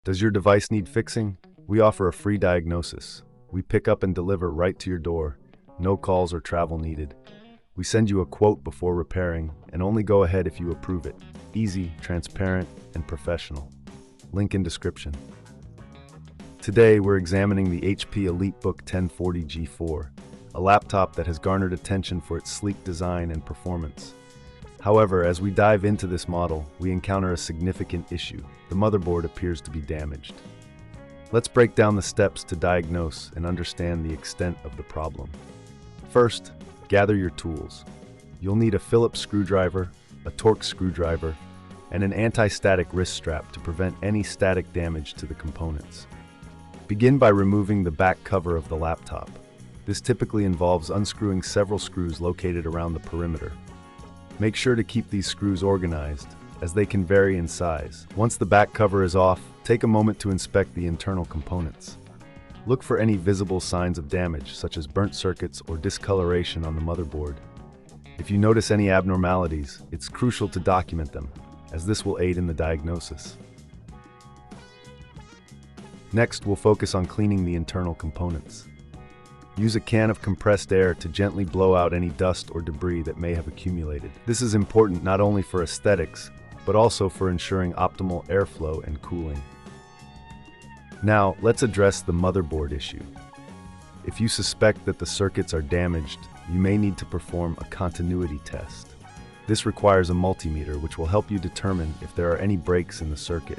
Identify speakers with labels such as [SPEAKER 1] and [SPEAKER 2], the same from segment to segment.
[SPEAKER 1] Does your device need fixing? We offer a free diagnosis. We pick up and deliver right to your door. No calls or travel needed. We send you a quote before repairing and only go ahead if you approve it. Easy, transparent, and professional. Link in description. Today, we're examining the HP EliteBook 1040 G4, a laptop that has garnered attention for its sleek design and performance. However, as we dive into this model, we encounter a significant issue. The motherboard appears to be damaged. Let's break down the steps to diagnose and understand the extent of the problem. First, gather your tools. You'll need a Phillips screwdriver, a Torx screwdriver, and an anti-static wrist strap to prevent any static damage to the components. Begin by removing the back cover of the laptop. This typically involves unscrewing several screws located around the perimeter. Make sure to keep these screws organized, as they can vary in size. Once the back cover is off, take a moment to inspect the internal components. Look for any visible signs of damage, such as burnt circuits or discoloration on the motherboard. If you notice any abnormalities, it's crucial to document them, as this will aid in the diagnosis. Next, we'll focus on cleaning the internal components. Use a can of compressed air to gently blow out any dust or debris that may have accumulated. This is important not only for aesthetics, but also for ensuring optimal airflow and cooling. Now, let's address the motherboard issue. If you suspect that the circuits are damaged, you may need to perform a continuity test. This requires a multimeter which will help you determine if there are any breaks in the circuit.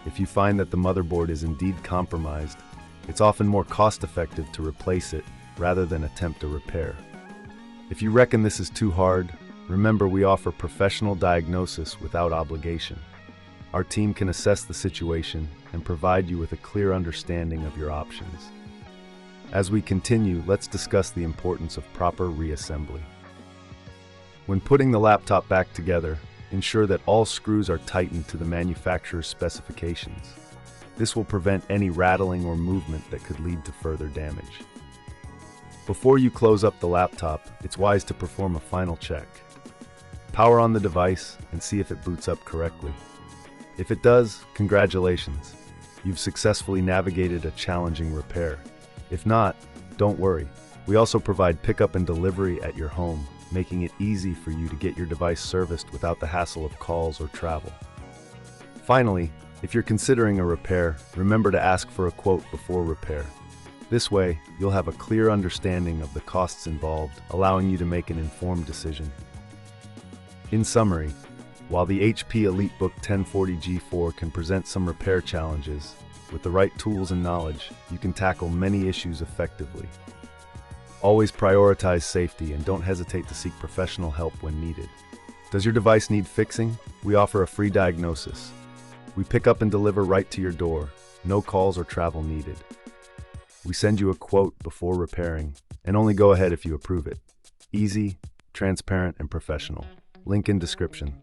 [SPEAKER 1] If you find that the motherboard is indeed compromised, it's often more cost-effective to replace it rather than attempt a repair. If you reckon this is too hard, remember we offer professional diagnosis without obligation. Our team can assess the situation and provide you with a clear understanding of your options. As we continue, let's discuss the importance of proper reassembly. When putting the laptop back together, ensure that all screws are tightened to the manufacturer's specifications. This will prevent any rattling or movement that could lead to further damage. Before you close up the laptop, it's wise to perform a final check. Power on the device and see if it boots up correctly. If it does, congratulations. You've successfully navigated a challenging repair. If not, don't worry. We also provide pickup and delivery at your home, making it easy for you to get your device serviced without the hassle of calls or travel. Finally, if you're considering a repair, remember to ask for a quote before repair. This way, you'll have a clear understanding of the costs involved, allowing you to make an informed decision. In summary, while the HP EliteBook 1040 G4 can present some repair challenges, with the right tools and knowledge, you can tackle many issues effectively. Always prioritize safety and don't hesitate to seek professional help when needed. Does your device need fixing? We offer a free diagnosis. We pick up and deliver right to your door. No calls or travel needed. We send you a quote before repairing and only go ahead if you approve it. Easy, transparent, and professional. Link in description.